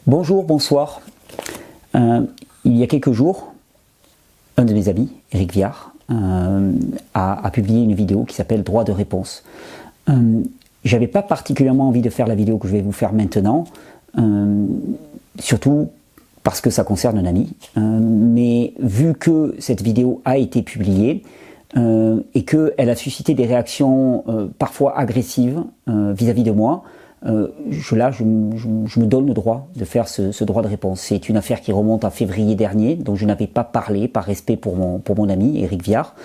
Bonjour, bonsoir. Il y a quelques jours, un de mes amis, Eric Viard, a publié une vidéo qui s'appelle Droit de réponse. J'avais pas particulièrement envie de faire la vidéo que je vais vous faire maintenant, surtout parce que ça concerne un ami, mais vu que cette vidéo a été publiée et qu'elle a suscité des réactions parfois agressives vis-à-vis de moi, je me donne le droit de faire ce droit de réponse. C'est une affaire qui remonte à février dernier, donc je n'avais pas parlé par respect pour mon ami Eric Viard,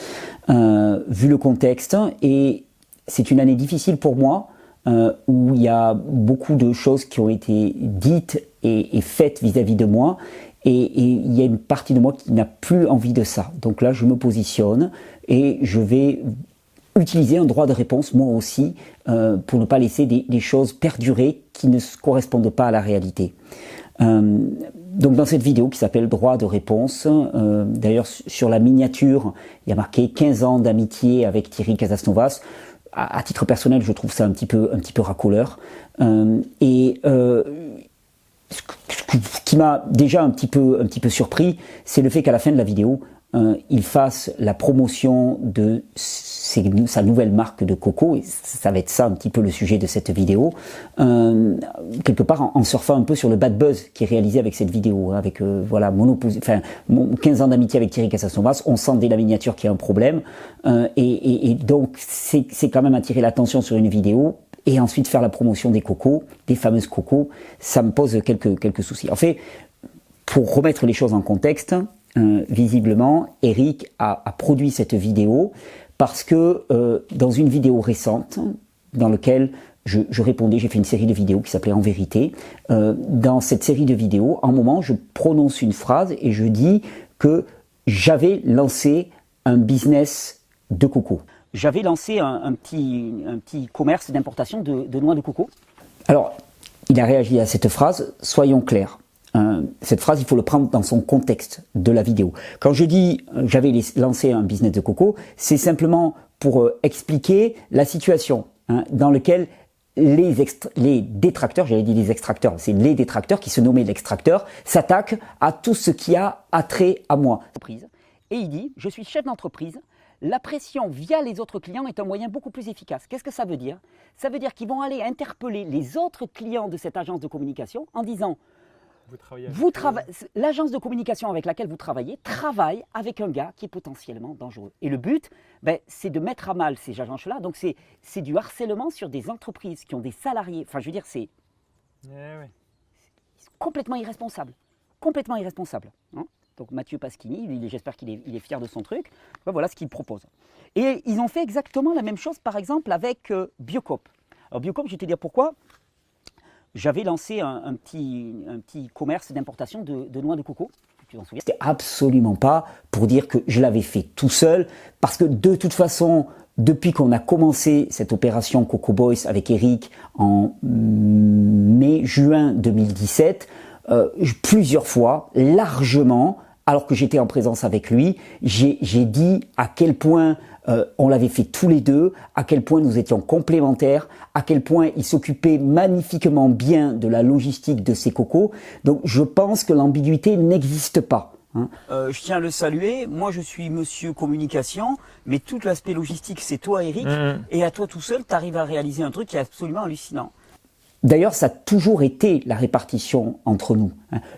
vu le contexte, et c'est une année difficile pour moi, où il y a beaucoup de choses qui ont été dites et faites vis-à-vis de moi, et il y a une partie de moi qui n'a plus envie de ça. Donc là, je me positionne et je vais utiliser un droit de réponse, moi aussi, pour ne pas laisser des choses perdurer qui ne correspondent pas à la réalité. Donc dans cette vidéo qui s'appelle Droit de réponse, d'ailleurs sur la miniature, il y a marqué 15 ans d'amitié avec Thierry Casasnovas. À titre personnel, je trouve ça un petit peu racoleur. Ce qui m'a déjà un petit peu surpris, c'est le fait qu'à la fin de la vidéo, il fasse la promotion de sa nouvelle marque de coco, et ça va être ça un petit peu le sujet de cette vidéo, quelque part en surfant un peu sur le bad buzz qui est réalisé avec cette vidéo, avec voilà, mon 15 ans d'amitié avec Thierry Casasnovas, on sent dès la miniature qu'il y a un problème, et donc c'est quand même attirer l'attention sur une vidéo, et ensuite faire la promotion des cocos, des fameuses cocos, ça me pose quelques soucis. En fait, pour remettre les choses en contexte, visiblement, Eric a produit cette vidéo parce que dans une vidéo récente, dans laquelle je répondais, j'ai fait une série de vidéos qui s'appelait En vérité, dans cette série de vidéos, à un moment, je prononce une phrase et je dis que j'avais lancé un business de coco. J'avais lancé un petit commerce d'importation de noix de coco. Alors, il a réagi à cette phrase, soyons clairs. Cette phrase, il faut le prendre dans son contexte de la vidéo. Quand je dis j'avais lancé un business de coco, c'est simplement pour expliquer la situation dans laquelle les détracteurs, j'allais dire les extracteurs, c'est les détracteurs qui se nommaient l'extracteur, s'attaquent à tout ce qui a attrait à moi. Et il dit, je suis chef d'entreprise, la pression via les autres clients est un moyen beaucoup plus efficace. Qu'est-ce que ça veut dire? Ça veut dire qu'ils vont aller interpeller les autres clients de cette agence de communication en disant l'agence de communication avec laquelle vous travaillez travaille avec un gars qui est potentiellement dangereux. Et le but, c'est de mettre à mal ces agences-là. Donc c'est du harcèlement sur des entreprises qui ont des salariés. Enfin, je veux dire, c'est complètement irresponsable. Complètement irresponsable. Donc Mathieu Pasquini, j'espère qu'il est fier de son truc. Voilà ce qu'il propose. Et ils ont fait exactement la même chose, par exemple, avec Biocoop. Alors Biocoop, je vais te dire pourquoi. J'avais lancé un petit commerce d'importation de noix de coco. Tu t'en souviens? C'était absolument pas pour dire que je l'avais fait tout seul, parce que de toute façon, depuis qu'on a commencé cette opération Coco Boys avec Eric en mai-juin 2017, plusieurs fois, largement, alors que j'étais en présence avec lui, j'ai dit à quel point on l'avait fait tous les deux, à quel point nous étions complémentaires, à quel point il s'occupait magnifiquement bien de la logistique de ses cocos. Donc je pense que l'ambiguïté n'existe pas. Je tiens à le saluer, moi je suis monsieur communication, mais tout l'aspect logistique c'est toi Eric, et à toi tout seul tu arrives à réaliser un truc qui est absolument hallucinant. D'ailleurs, ça a toujours été la répartition entre nous.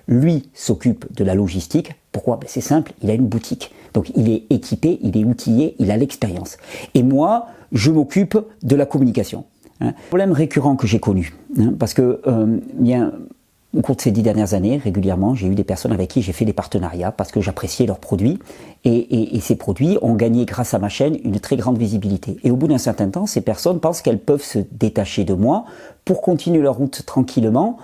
Lui s'occupe de la logistique. Pourquoi? C'est simple, il a une boutique. Donc il est équipé, il est outillé, il a l'expérience. Et moi, je m'occupe de la communication. Problème récurrent que j'ai connu, parce que au cours de ces 10 dernières années, régulièrement, j'ai eu des personnes avec qui j'ai fait des partenariats parce que j'appréciais leurs produits, et ces produits ont gagné grâce à ma chaîne une très grande visibilité. Et au bout d'un certain temps, ces personnes pensent qu'elles peuvent se détacher de moi pour continuer leur route tranquillement,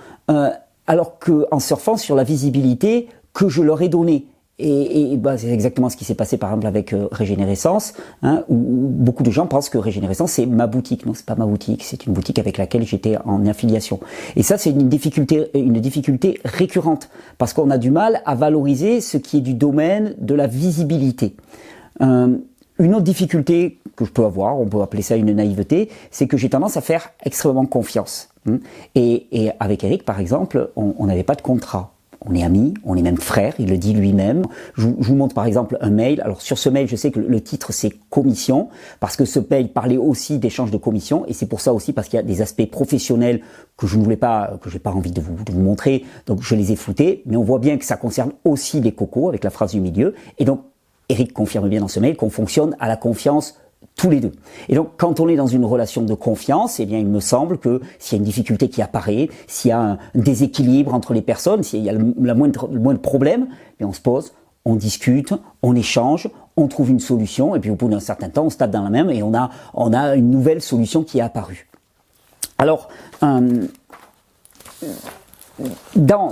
alors qu'en surfant sur la visibilité que je leur ai donnée. Et c'est exactement ce qui s'est passé par exemple avec Régénérescence, où beaucoup de gens pensent que Régénérescence c'est ma boutique. Non, c'est pas ma boutique, c'est une boutique avec laquelle j'étais en affiliation. Et ça c'est une difficulté récurrente, parce qu'on a du mal à valoriser ce qui est du domaine de la visibilité. Une autre difficulté que je peux avoir, on peut appeler ça une naïveté, c'est que j'ai tendance à faire extrêmement confiance. Et avec Eric, par exemple, on n'avait pas de contrat. On est amis, on est même frères, il le dit lui-même. Je vous montre par exemple un mail. Alors sur ce mail, je sais que le titre c'est commission, parce que ce mail parlait aussi d'échange de commission, et c'est pour ça aussi parce qu'il y a des aspects professionnels que je ne voulais pas, que j'ai pas envie de vous montrer, donc je les ai floutés. Mais on voit bien que ça concerne aussi les cocos, avec la phrase du milieu. Et donc Eric confirme bien dans ce mail qu'on fonctionne à la confiance tous les deux. Et donc, quand on est dans une relation de confiance, eh bien, il me semble que s'il y a une difficulté qui apparaît, s'il y a un déséquilibre entre les personnes, s'il y a le moindre problème, eh on se pose, on discute, on échange, on trouve une solution, et puis au bout d'un certain temps, on se tape dans la même et on a une nouvelle solution qui est apparue. Alors, dans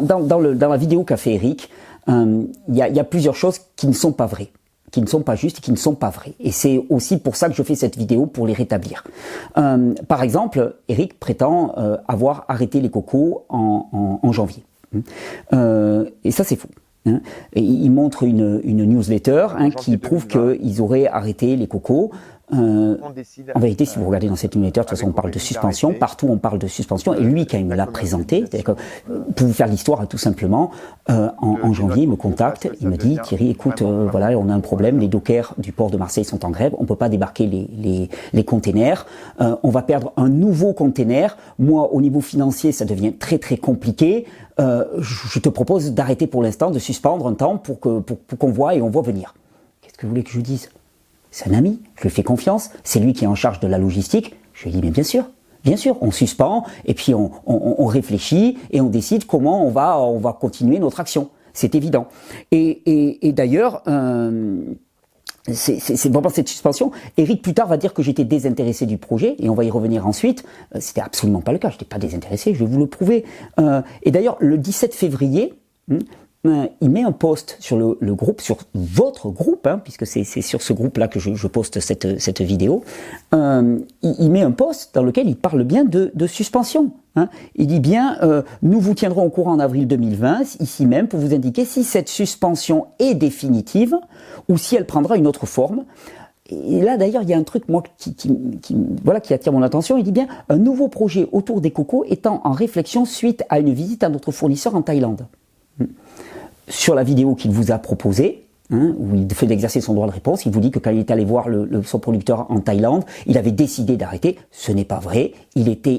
la vidéo qu'a fait Eric, il y a plusieurs choses qui ne sont pas vraies, qui ne sont pas justes et qui ne sont pas vraies. Et c'est aussi pour ça que je fais cette vidéo, pour les rétablir. Par exemple, Eric prétend avoir arrêté les cocos en janvier. Et ça, c'est faux. Et il montre une newsletter qui prouve qu'ils auraient arrêté les cocos. En vérité, si vous regardez dans cette newsletter, de toute façon, on parle de suspension. Partout, on parle de suspension. Et lui, quand il me l'a présenté, pour vous faire l'histoire, tout simplement, en janvier, il me contacte. Il me dit, Thierry, écoute, voilà, on a un problème. Les dockers du port de Marseille sont en grève. On peut pas débarquer les containers. On va perdre un nouveau container. Moi, au niveau financier, ça devient très, très compliqué. Je te propose d'arrêter pour l'instant, de suspendre un temps pour qu'on voit et on voit venir. Qu'est-ce que vous voulez que je dise ? C'est un ami, je lui fais confiance, c'est lui qui est en charge de la logistique. Je lui dis, mais bien sûr, on suspend, et puis on réfléchit, et on décide comment on va continuer notre action. C'est évident. Et d'ailleurs, c'est vraiment cette suspension. Eric, plus tard, va dire que j'étais désintéressé du projet, et on va y revenir ensuite. C'était absolument pas le cas, je n'étais pas désintéressé, je vais vous le prouver. Et d'ailleurs, le 17 février... il met un post sur le groupe, sur votre groupe, puisque c'est sur ce groupe-là que je poste cette vidéo. Il met un post dans lequel il parle bien de suspension. Il dit bien, nous vous tiendrons au courant en avril 2020, ici même, pour vous indiquer si cette suspension est définitive ou si elle prendra une autre forme. Et là, d'ailleurs, il y a un truc, moi, qui attire mon attention. Il dit bien, un nouveau projet autour des cocos étant en réflexion suite à une visite à notre fournisseur en Thaïlande. Sur la vidéo qu'il vous a proposée, où il fait d'exercer son droit de réponse, il vous dit que quand il est allé voir son producteur en Thaïlande, il avait décidé d'arrêter. Ce n'est pas vrai.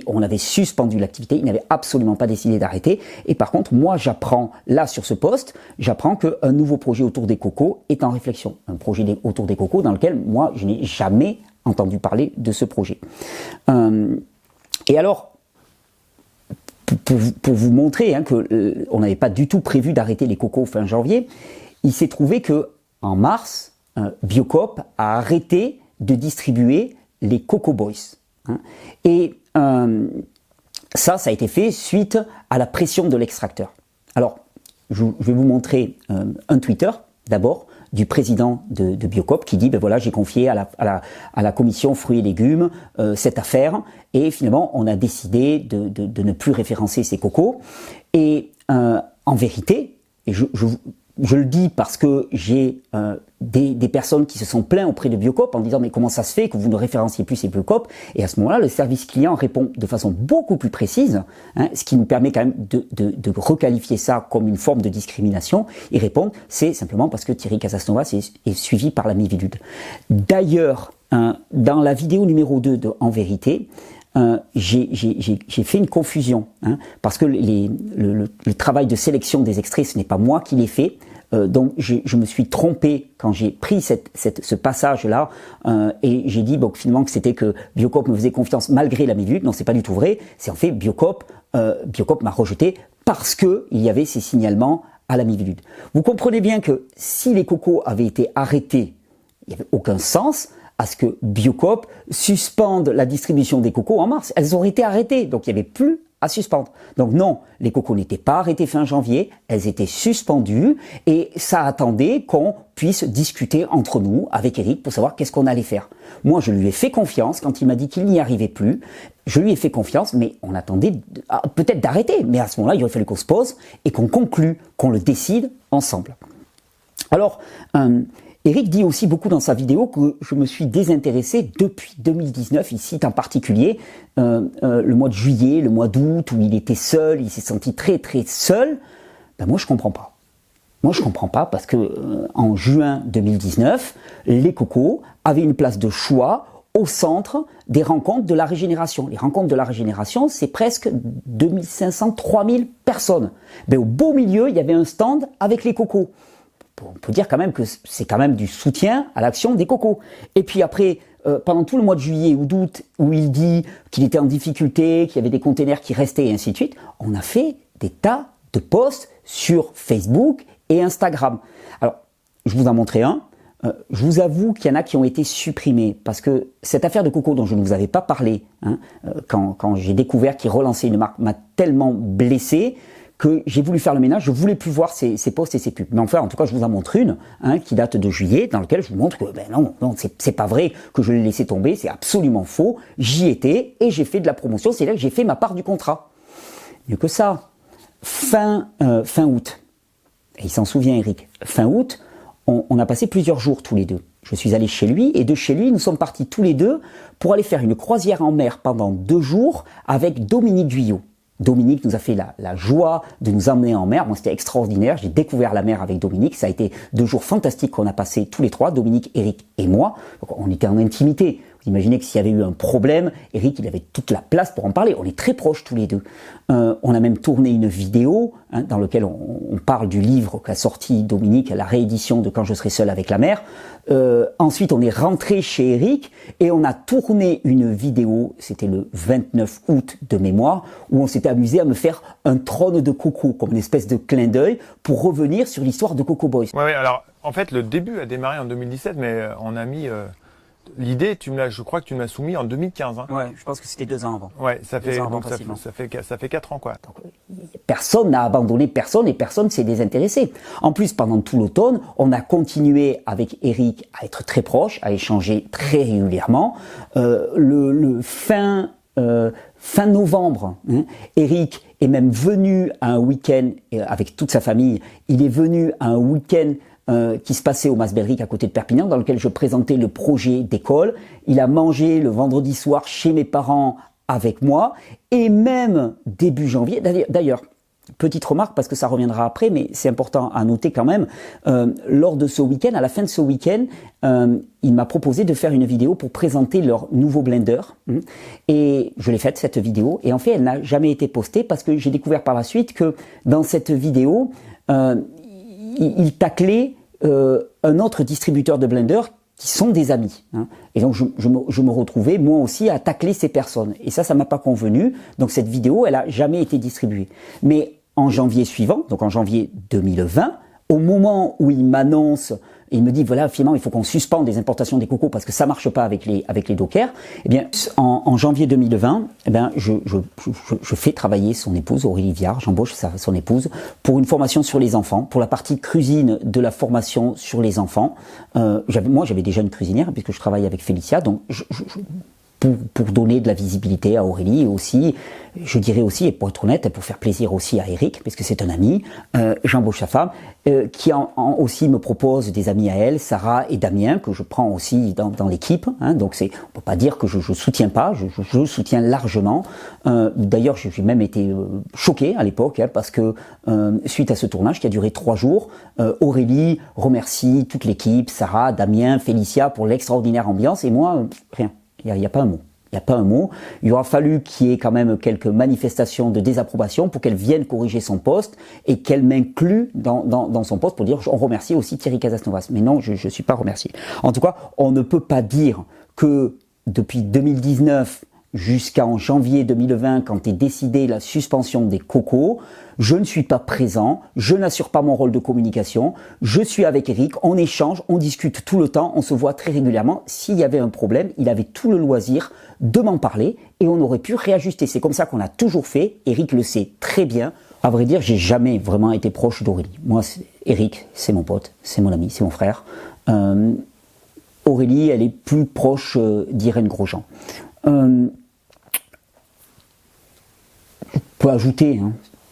On avait suspendu l'activité. Il n'avait absolument pas décidé d'arrêter. Et par contre, moi, j'apprends, là, sur ce poste, j'apprends qu'un nouveau projet autour des cocos est en réflexion. Un projet autour des cocos dans lequel, moi, je n'ai jamais entendu parler de ce projet. Et alors, pour vous montrer qu'on n'avait pas du tout prévu d'arrêter les cocos fin janvier, il s'est trouvé que en mars, Biocoop a arrêté de distribuer les Coco Boys. Et ça a été fait suite à la pression de l'extracteur. Alors, je vais vous montrer un Twitter, d'abord, du président de Biocoop qui dit, ben voilà, j'ai confié à la commission fruits et légumes cette affaire, et finalement, on a décidé de ne plus référencer ces cocos. Et en vérité, et je le dis parce que j'ai des personnes qui se sont plaints auprès de Biocoop en disant, mais comment ça se fait que vous ne référenciez plus ces Biocoop? Et à ce moment-là, le service client répond de façon beaucoup plus précise, ce qui nous permet quand même de requalifier ça comme une forme de discrimination. Ils répondent, c'est simplement parce que Thierry Casasnovas est suivi par la Miviludes. D'ailleurs, dans la vidéo numéro 2 de En Vérité, j'ai fait une confusion, parce que le travail de sélection des extraits, ce n'est pas moi qui l'ai fait. Donc je me suis trompé quand j'ai pris ce passage-là, et j'ai dit finalement que c'était que Biocoop me faisait confiance malgré la Miviludes. Non, c'est pas du tout vrai. C'est en fait Biocoop m'a rejeté parce que il y avait ces signalements à la Miviludes. Vous comprenez bien que si les cocos avaient été arrêtés, il n'y avait aucun sens à ce que Biocoop suspende la distribution des cocos en mars. Elles auraient été arrêtées, donc il n'y avait plus à suspendre. Donc non, les cocos n'étaient pas arrêtés fin janvier, elles étaient suspendues, et ça attendait qu'on puisse discuter entre nous avec Eric pour savoir qu'est-ce qu'on allait faire. Moi, je lui ai fait confiance quand il m'a dit qu'il n'y arrivait plus. Je lui ai fait confiance, mais on attendait peut-être d'arrêter. Mais à ce moment-là, il aurait fallu qu'on se pose et qu'on conclue, qu'on le décide ensemble. Alors, Eric dit aussi beaucoup dans sa vidéo que je me suis désintéressé depuis 2019. Il cite en particulier le mois de juillet, le mois d'août, où il était seul, il s'est senti très très seul. Ben moi, je comprends pas. Moi, je comprends pas parce que en juin 2019, les cocos avaient une place de choix au centre des rencontres de la régénération. Les rencontres de la régénération, c'est presque 2500, 3000 personnes. Ben, au beau milieu, il y avait un stand avec les cocos. On peut dire quand même que c'est quand même du soutien à l'action des cocos. Et puis après, pendant tout le mois de juillet ou d'août, où il dit qu'il était en difficulté, qu'il y avait des containers qui restaient et ainsi de suite, on a fait des tas de posts sur Facebook et Instagram. Alors, je vous en montrerai un. Je vous avoue qu'il y en a qui ont été supprimés parce que cette affaire de coco dont je ne vous avais pas parlé, quand j'ai découvert qu'il relançait une marque, m'a tellement blessé que j'ai voulu faire le ménage. Je voulais plus voir ces posts et ces pubs. Mais enfin, en tout cas, je vous en montre une qui date de juillet, dans laquelle je vous montre que non, c'est pas vrai que je l'ai laissé tomber, c'est absolument faux. J'y étais et j'ai fait de la promotion. C'est là que j'ai fait ma part du contrat. Mieux que ça, fin août. Et il s'en souvient, Eric. Fin août, on a passé plusieurs jours tous les deux. Je suis allé chez lui et de chez lui, nous sommes partis tous les deux pour aller faire une croisière en mer pendant 2 jours avec Dominique Guyot. Dominique nous a fait la joie de nous emmener en mer. Moi, c'était extraordinaire. J'ai découvert la mer avec Dominique. Ça a été 2 jours fantastiques qu'on a passés tous les trois, Dominique, Eric et moi. Donc, on était en intimité. Vous imaginez que s'il y avait eu un problème, Eric, il avait toute la place pour en parler. On est très proches tous les deux. On a même tourné une vidéo dans laquelle on parle du livre qu'a sorti Dominique, la réédition de Quand je serai seul avec la mer. Ensuite, on est rentré chez Eric et on a tourné une vidéo, c'était le 29 août de mémoire, où on s'était amusé à me faire un trône de coco, comme une espèce de clin d'œil, pour revenir sur l'histoire de Coco Boys. Ouais, alors, en fait, le début a démarré en 2017, mais on a mis... L'idée, je crois que tu me l'as soumis en 2015. Hein. Ouais, je pense que c'était 2 ans avant. Ouais, ça fait 4 ans, quoi. Donc, personne n'a abandonné personne et personne s'est désintéressé. En plus, pendant tout l'automne, on a continué avec Eric à être très proches, à échanger très régulièrement. Le fin novembre, Eric est même venu à un week-end avec toute sa famille. Il est venu à un week-end qui se passait au Mas-Belric à côté de Perpignan, dans lequel je présentais le projet d'école. Il a mangé le vendredi soir chez mes parents avec moi, et même début janvier, d'ailleurs, petite remarque parce que ça reviendra après, mais c'est important à noter quand même, lors de ce week-end, à la fin de ce week-end, il m'a proposé de faire une vidéo pour présenter leur nouveau blender, et je l'ai faite cette vidéo, et en fait elle n'a jamais été postée parce que j'ai découvert par la suite que dans cette vidéo, il taclait un autre distributeur de blender qui sont des amis. Et donc je me retrouvais moi aussi à tacler ces personnes. Et ça m'a pas convenu. Donc cette vidéo, elle a jamais été distribuée. Mais en janvier suivant, donc en janvier 2020, au moment où il m'annonce, il me dit voilà, finalement il faut qu'on suspende les importations des cocos parce que ça marche pas avec les dockers. Eh bien en janvier 2020, eh bien je fais travailler son épouse Aurélie Viard, j'embauche son épouse pour une formation sur les enfants, pour la partie cuisine de la formation sur les enfants. Moi j'avais déjà une cuisinière puisque je travaille avec Félicia, donc pour donner de la visibilité à Aurélie et aussi, je dirais aussi, et pour être honnête, pour faire plaisir aussi à Eric, puisque c'est un ami, j'embauche sa femme, qui aussi me propose des amis à elle, Sarah et Damien, que je prends aussi dans l'équipe. Donc on peut pas dire que je soutiens pas, je soutiens largement. D'ailleurs, j'ai même été choqué à l'époque, parce que suite à ce tournage qui a duré 3 jours, Aurélie remercie toute l'équipe, Sarah, Damien, Félicia pour l'extraordinaire ambiance, et moi, rien. Il n'y a pas un mot. Il n'y a pas un mot. Il aura fallu qu'il y ait quand même quelques manifestations de désapprobation pour qu'elle vienne corriger son poste et qu'elle m'inclue dans son poste pour dire on remercie aussi Thierry Casasnovas. Mais non, je ne suis pas remercié. En tout cas, on ne peut pas dire que depuis 2019 jusqu'en janvier 2020, quand est décidée la suspension des cocos, je ne suis pas présent, je n'assure pas mon rôle de communication, je suis avec Eric, on échange, on discute tout le temps, on se voit très régulièrement. S'il y avait un problème, il avait tout le loisir de m'en parler et on aurait pu réajuster. C'est comme ça qu'on a toujours fait, Eric le sait très bien. À vrai dire, j'ai jamais vraiment été proche d'Aurélie. Moi, Eric, c'est mon pote, c'est mon ami, c'est mon frère. Aurélie, elle est plus proche d'Irène Grosjean. Je peux ajouter,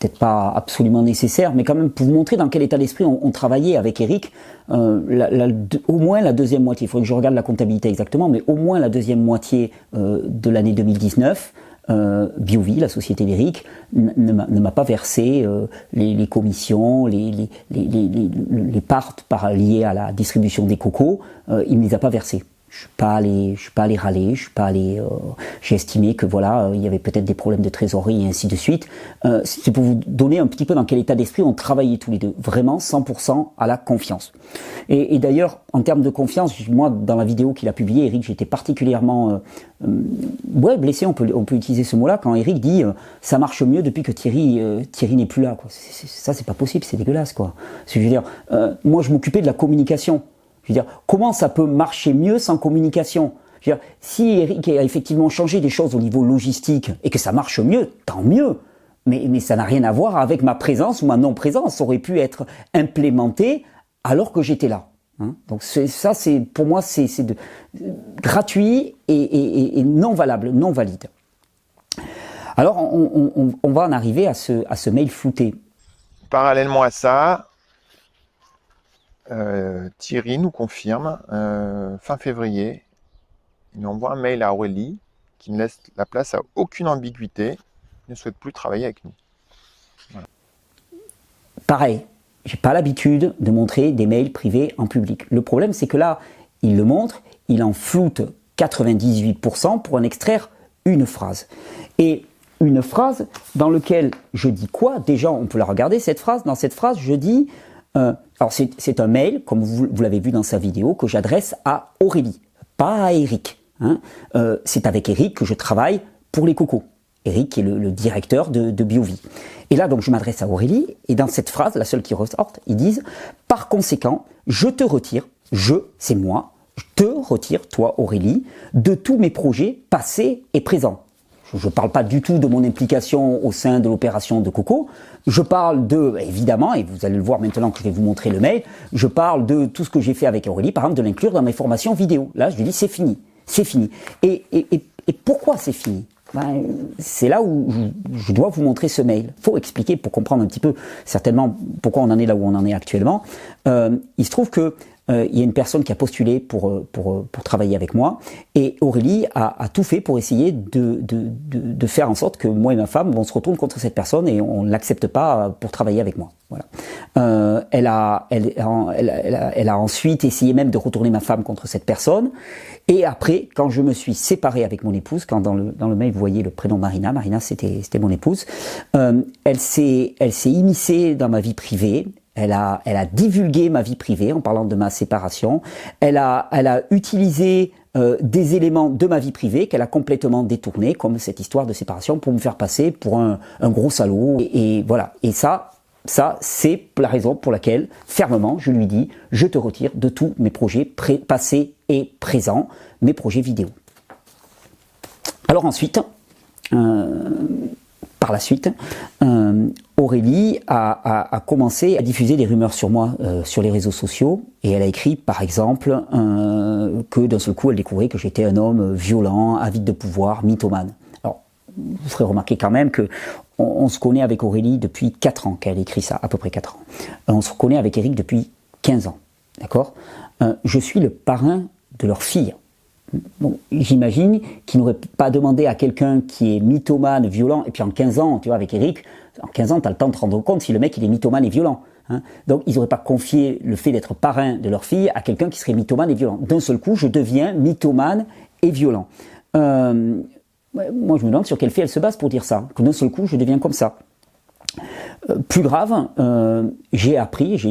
peut-être pas absolument nécessaire, mais quand même pour vous montrer dans quel état d'esprit on travaillait avec Eric, au moins la deuxième moitié, il faudrait que je regarde la comptabilité exactement, mais au moins la deuxième moitié de l'année 2019, Biovie, la société d'Eric, ne m'a pas versé les commissions, les parts liées à la distribution des cocos, il ne les a pas versés. Je suis pas allé râler, j'ai estimé que voilà, il y avait peut-être des problèmes de trésorerie et ainsi de suite. C'est pour vous donner un petit peu dans quel état d'esprit on travaillait tous les deux, vraiment 100% à la confiance. Et d'ailleurs, en termes de confiance, moi, dans la vidéo qu'il a publiée, Eric, j'étais particulièrement blessé, on peut utiliser ce mot-là, quand Eric dit ça marche mieux depuis que Thierry n'est plus là, quoi. Ça, c'est pas possible, c'est dégueulasse, quoi. Je veux dire, moi, je m'occupais de la communication. Je veux dire, comment ça peut marcher mieux sans communication? Je veux dire, si Eric a effectivement changé des choses au niveau logistique et que ça marche mieux, tant mieux. Mais ça n'a rien à voir avec ma présence ou ma non-présence. Ça aurait pu être implémenté alors que j'étais là. Hein, donc ça, pour moi, c'est gratuit et non valable, non valide. Alors, on va en arriver à ce mail flouté. Parallèlement à ça, Thierry nous confirme, fin février, il nous envoie un mail à Aurélie qui ne laisse la place à aucune ambiguïté, il ne souhaite plus travailler avec nous. Voilà. Pareil, j'ai pas l'habitude de montrer des mails privés en public. Le problème, c'est que là, il le montre, il en floute 98% pour en extraire une phrase. Et une phrase dans laquelle je dis quoi? Déjà, on peut la regarder, cette phrase. Dans cette phrase, je dis... alors c'est un mail, comme vous l'avez vu dans sa vidéo, que j'adresse à Aurélie, pas à Eric. Hein. C'est avec Eric que je travaille pour les cocos. Eric qui est le directeur de Biovie. Et là, donc, je m'adresse à Aurélie, et dans cette phrase, la seule qui ressorte, ils disent « Par conséquent, je te retire, c'est moi, je te retire, toi Aurélie, de tous mes projets passés et présents. » Je ne parle pas du tout de mon implication au sein de l'opération de Coco. Je parle évidemment, et vous allez le voir maintenant que je vais vous montrer le mail, je parle de tout ce que j'ai fait avec Aurélie, par exemple de l'inclure dans mes formations vidéo. Là, je lui dis c'est fini, c'est fini. Et pourquoi c'est fini? C'est là où je dois vous montrer ce mail. Il faut expliquer pour comprendre un petit peu certainement pourquoi on en est là où on en est actuellement. Il se trouve que il y a une personne qui a postulé pour travailler avec moi et Aurélie a tout fait pour essayer de faire en sorte que moi et ma femme on se retourne contre cette personne et on ne l'accepte pas pour travailler avec moi. Voilà. Elle a ensuite essayé même de retourner ma femme contre cette personne et après quand je me suis séparé avec mon épouse, quand dans le mail vous voyez le prénom Marina c'était mon épouse, elle s'est immiscée dans ma vie privée. Elle a divulgué ma vie privée en parlant de ma séparation. Elle a utilisé des éléments de ma vie privée qu'elle a complètement détournés, comme cette histoire de séparation, pour me faire passer pour un gros salaud. Et voilà. Et ça c'est la raison pour laquelle, fermement, je lui dis, je te retire de tous mes projets passés et présents, mes projets vidéo. Alors ensuite, par la suite, Aurélie a commencé à diffuser des rumeurs sur moi sur les réseaux sociaux et elle a écrit par exemple que d'un seul coup elle découvrait que j'étais un homme violent, avide de pouvoir, mythomane. Alors vous ferez remarquer quand même que on se connaît avec Aurélie depuis 4 ans qu'elle écrit ça, à peu près 4 ans. On se connaît avec Eric depuis 15 ans, d'accord. Je suis le parrain de leur fille. Bon, j'imagine qu'il n'aurait pas demandé à quelqu'un qui est mythomane, violent, et puis en 15 ans, tu vois, avec Eric, en 15 ans, tu as le temps de te rendre compte si le mec il est mythomane et violent. Hein. Donc ils n'auraient pas confié le fait d'être parrain de leur fille à quelqu'un qui serait mythomane et violent. D'un seul coup, je deviens mythomane et violent. Moi, je me demande sur quel fait elle se base pour dire ça, que d'un seul coup, je deviens comme ça. Plus grave, j'ai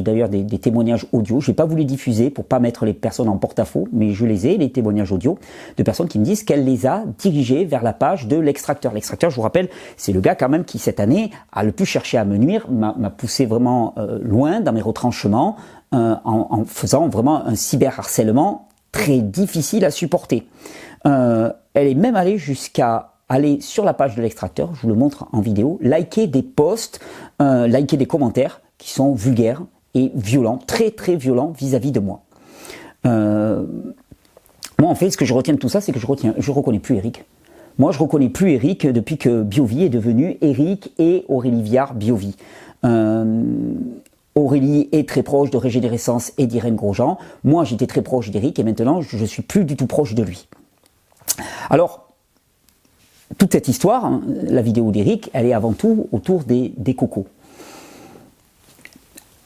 d'ailleurs des témoignages audio, je n'ai pas voulu diffuser pour pas mettre les personnes en porte-à-faux, mais je les ai, les témoignages audio, de personnes qui me disent qu'elle les a dirigés vers la page de l'extracteur. L'extracteur, je vous rappelle, c'est le gars quand même qui cette année a le plus cherché à me nuire, m'a poussé vraiment loin dans mes retranchements, en faisant vraiment un cyberharcèlement très difficile à supporter. Elle est même allée jusqu'à aller sur la page de l'extracteur, je vous le montre en vidéo, liker des posts, liker des commentaires qui sont vulgaires et violents, très très violents vis-à-vis de moi. Moi en fait, ce que je retiens de tout ça, c'est que je reconnais plus Eric. Moi, je ne reconnais plus Eric depuis que Biovie est devenu Eric et Aurélie Viard Biovie. Aurélie est très proche de Régénérescence et d'Irène Grosjean. Moi, j'étais très proche d'Eric et maintenant, je ne suis plus du tout proche de lui. Alors, toute cette histoire, hein, la vidéo d'Eric, elle est avant tout autour des cocos.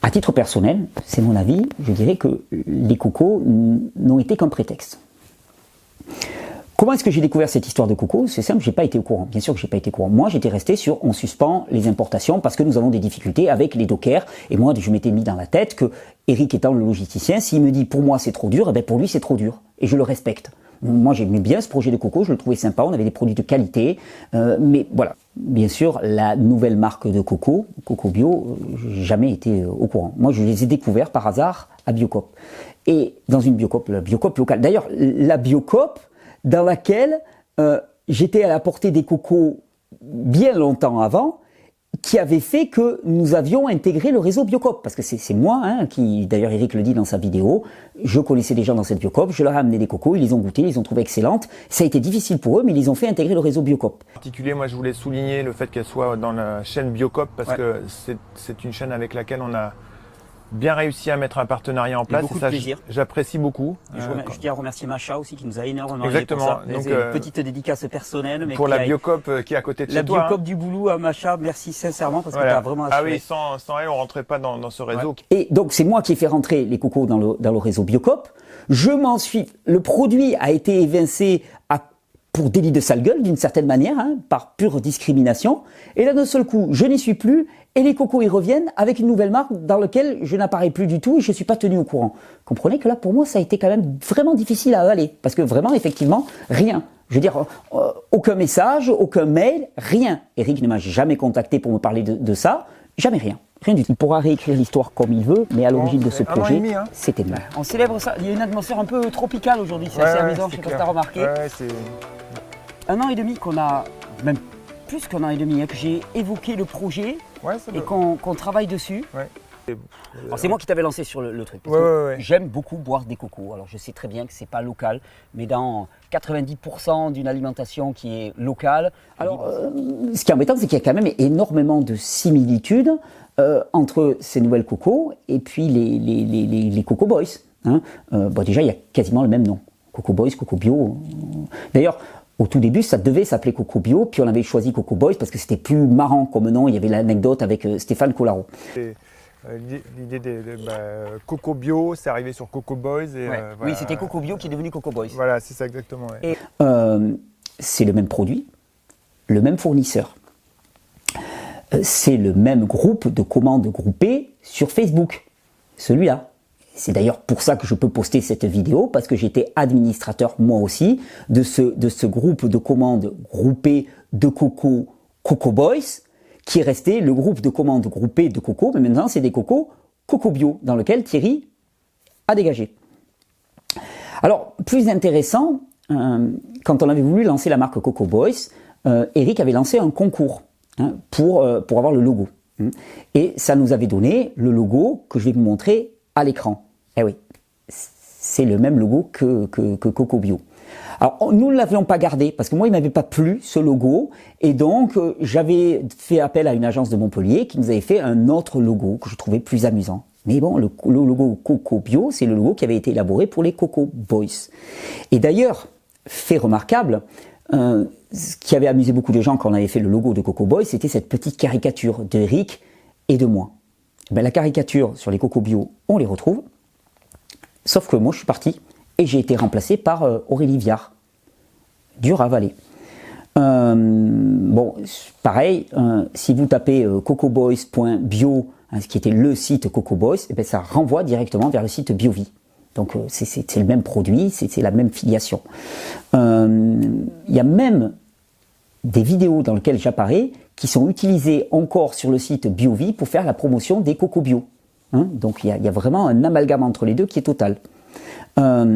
À titre personnel, c'est mon avis, je dirais que les cocos n'ont été qu'un prétexte. Comment est-ce que j'ai découvert cette histoire de coco? C'est simple, j'ai pas été au courant. Bien sûr que j'ai pas été au courant. Moi, j'étais resté sur on suspend les importations parce que nous avons des difficultés avec les dockers. Et moi, je m'étais mis dans la tête que Eric étant le logisticien, s'il me dit pour moi c'est trop dur, eh bien pour lui c'est trop dur. Et je le respecte. Moi, j'aimais bien ce projet de coco, je le trouvais sympa, on avait des produits de qualité. Mais voilà, bien sûr, la nouvelle marque de coco, Coco Bio, j'ai jamais été au courant. Moi, je les ai découverts par hasard à Biocoop. Et dans une Biocoop, la Biocoop locale. D'ailleurs, la Biocoop dans laquelle j'étais à la portée des cocos bien longtemps avant, qui avait fait que nous avions intégré le réseau Biocoop. Parce que c'est moi, hein, qui, d'ailleurs Eric le dit dans sa vidéo, je connaissais des gens dans cette Biocoop, je leur ai amené des cocos, ils les ont goûtés, ils les ont trouvés excellentes. Ça a été difficile pour eux, mais ils les ont fait intégrer le réseau Biocoop. En particulier, moi je voulais souligner le fait qu'elle soit dans la chaîne Biocoop parce que c'est une chaîne avec laquelle on a bien réussi à mettre un partenariat en place. Beaucoup et ça, de plaisir. J'apprécie beaucoup. Je tiens à remercier Macha aussi qui nous a énormément Exactement. aidé pour ça. Donc, une petite dédicace personnelle. Mais pour la Biocoop qui est à côté de chez toi. La Biocoop du Boulou à Macha, merci sincèrement parce que tu as vraiment assuré. Ah oui, sans elle, on rentrait pas dans ce réseau. Ouais. Et donc, c'est moi qui ai fait rentrer les cocos dans le réseau Biocoop. Je m'en suis... Le produit a été évincé pour délit de sale gueule, d'une certaine manière, hein, par pure discrimination. Et là, d'un seul coup, je n'y suis plus, et les cocos y reviennent avec une nouvelle marque dans laquelle je n'apparais plus du tout et je ne suis pas tenu au courant. Comprenez que là, pour moi, ça a été quand même vraiment difficile à avaler. Parce que vraiment, effectivement, rien. Je veux dire, aucun message, aucun mail, rien. Eric ne m'a jamais contacté pour me parler de ça. Jamais rien. Rien du tout. Il pourra réécrire l'histoire comme il veut, mais à l'origine de ce projet, c'était moi. On célèbre ça. Il y a une atmosphère un peu tropicale aujourd'hui. C'est assez amusant, je ne sais pas si tu as remarqué. C'est 1 an et demi qu'on a, même plus qu'un an et demi, hein, que j'ai évoqué le projet et qu'on travaille dessus. Alors c'est moi qui t'avais lancé sur le truc. J'aime beaucoup boire des cocos. Alors je sais très bien que c'est pas local, mais dans 90% d'une alimentation qui est locale. Alors ce qui est embêtant, c'est qu'il y a quand même énormément de similitudes entre ces nouvelles cocos et puis les Coco Boys. Hein. Bon, déjà, il y a quasiment le même nom. Coco Boys, Coco Bio. D'ailleurs, au tout début, ça devait s'appeler Coco Bio, puis on avait choisi Coco Boys parce que c'était plus marrant comme nom. Il y avait l'anecdote avec Stéphane Collaro. L'idée de Coco Bio, c'est arrivé sur Coco Boys. Et, voilà. Oui, c'était Coco Bio qui est devenu Coco Boys. Voilà, c'est ça exactement. Ouais. Et c'est le même produit, le même fournisseur. C'est le même groupe de commandes groupées sur Facebook, celui-là. C'est d'ailleurs pour ça que je peux poster cette vidéo, parce que j'étais administrateur moi aussi de ce groupe de commandes groupées de Coco Boys, qui est resté le groupe de commandes groupées de Coco, mais maintenant c'est des Coco Bio, dans lequel Thierry a dégagé. Alors, plus intéressant, quand on avait voulu lancer la marque Coco Boys, Eric avait lancé un concours pour avoir le logo. Et ça nous avait donné le logo que je vais vous montrer à l'écran. Eh oui, c'est le même logo que Coco Bio. Alors, nous ne l'avions pas gardé parce que moi, il ne m'avait pas plu ce logo. Et donc, j'avais fait appel à une agence de Montpellier qui nous avait fait un autre logo que je trouvais plus amusant. Mais bon, le logo Coco Bio, c'est le logo qui avait été élaboré pour les Coco Boys. Et d'ailleurs, fait remarquable, ce qui avait amusé beaucoup de gens quand on avait fait le logo de Coco Boys, c'était cette petite caricature d'Eric et de moi. Ben, la caricature sur les Coco Bio, on les retrouve. Sauf que moi, je suis parti et j'ai été remplacé par Aurélie Viard, dur à avaler. Bon, pareil, si vous tapez cocoboys.bio, ce qui était le site Coco Boys, eh ben, ça renvoie directement vers le site Biovie. Donc c'est le même produit, c'est la même filiation. Il y a même des vidéos dans lesquelles j'apparais qui sont utilisées encore sur le site Biovie pour faire la promotion des Coco Bio. Hein, donc il y a vraiment un amalgame entre les deux qui est total. Alors,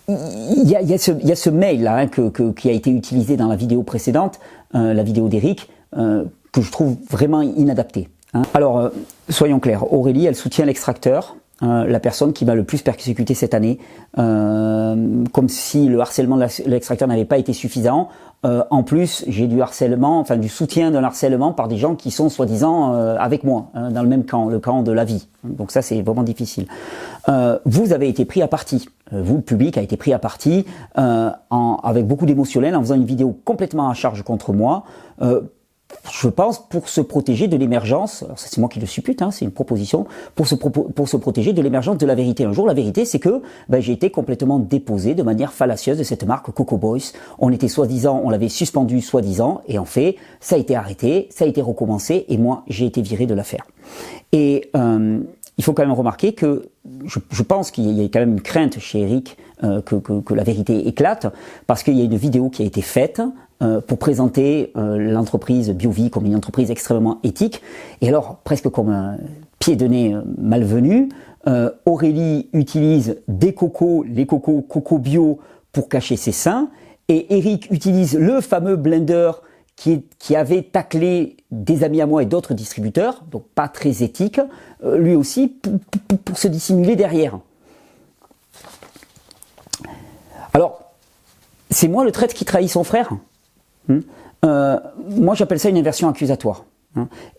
il y a ce mail là qui a été utilisé dans la vidéo précédente, la vidéo d'Eric, que je trouve vraiment inadapté. Hein. Alors, soyons clairs, Aurélie, elle soutient l'extracteur, la personne qui m'a le plus persécuté cette année, comme si le harcèlement de l'extracteur n'avait pas été suffisant. En plus, j'ai du harcèlement, enfin du soutien d'un harcèlement par des gens qui sont soi-disant avec moi, dans le même camp, le camp de la vie. Donc ça, c'est vraiment difficile. Vous avez été pris à partie. Vous, le public, a été pris à partie avec beaucoup d'émotionnel en faisant une vidéo complètement à charge contre moi. Je pense pour se protéger de l'émergence, alors c'est moi qui le suppute, hein, c'est une proposition, pour se protéger de l'émergence de la vérité. Un jour, la vérité, c'est que j'ai été complètement déposé de manière fallacieuse de cette marque Coco Boys. On était soi-disant, on l'avait suspendu soi-disant, et en fait, ça a été arrêté, ça a été recommencé, et moi, j'ai été viré de l'affaire. Et il faut quand même remarquer que je pense qu'il y a quand même une crainte chez Eric que la vérité éclate, parce qu'il y a une vidéo qui a été faite pour présenter l'entreprise BioVie comme une entreprise extrêmement éthique. Et alors, presque comme un pied de nez malvenu, Aurélie utilise des cocos, les cocos Coco Bio, pour cacher ses seins, et Eric utilise le fameux blender qui avait taclé des amis à moi et d'autres distributeurs, donc pas très éthique, lui aussi pour se dissimuler derrière. Alors, c'est moi le traître qui trahit son frère. Moi j'appelle ça une inversion accusatoire.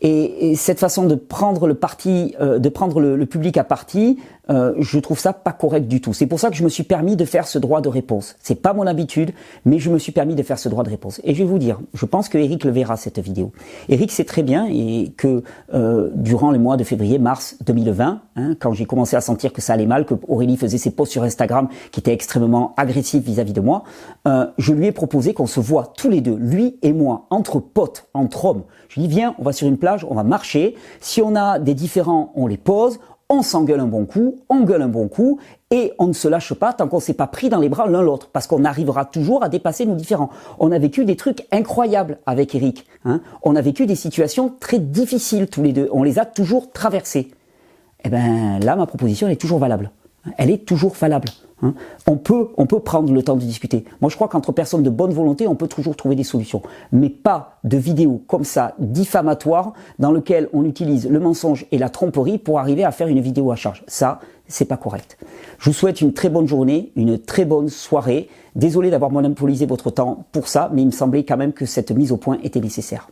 Et cette façon de prendre le parti, de prendre le public à partie, je trouve ça pas correct du tout. C'est pour ça que je me suis permis de faire ce droit de réponse. C'est pas mon habitude, mais je me suis permis de faire ce droit de réponse. Et je vais vous dire, je pense que Eric le verra cette vidéo. Eric sait très bien et que durant les mois de février, mars 2020, quand j'ai commencé à sentir que ça allait mal, que Aurélie faisait ses posts sur Instagram qui étaient extrêmement agressifs vis-à-vis de moi, je lui ai proposé qu'on se voit tous les deux, lui et moi, entre potes, entre hommes. Je lui ai dit, viens, on va sur une plage, on va marcher. Si on a des différends, on les pose. On s'engueule un bon coup, on gueule un bon coup, et on ne se lâche pas tant qu'on ne s'est pas pris dans les bras l'un l'autre, parce qu'on arrivera toujours à dépasser nos différends. On a vécu des trucs incroyables avec Eric. On a vécu des situations très difficiles tous les deux. On les a toujours traversées. Et bien là, ma proposition, elle est toujours valable. Elle est toujours valable. On peut prendre le temps de discuter. Moi, je crois qu'entre personnes de bonne volonté, on peut toujours trouver des solutions. Mais pas de vidéos comme ça, diffamatoires, dans lesquelles on utilise le mensonge et la tromperie pour arriver à faire une vidéo à charge. Ça, c'est pas correct. Je vous souhaite une très bonne journée, une très bonne soirée. Désolé d'avoir monopolisé votre temps pour ça, mais il me semblait quand même que cette mise au point était nécessaire.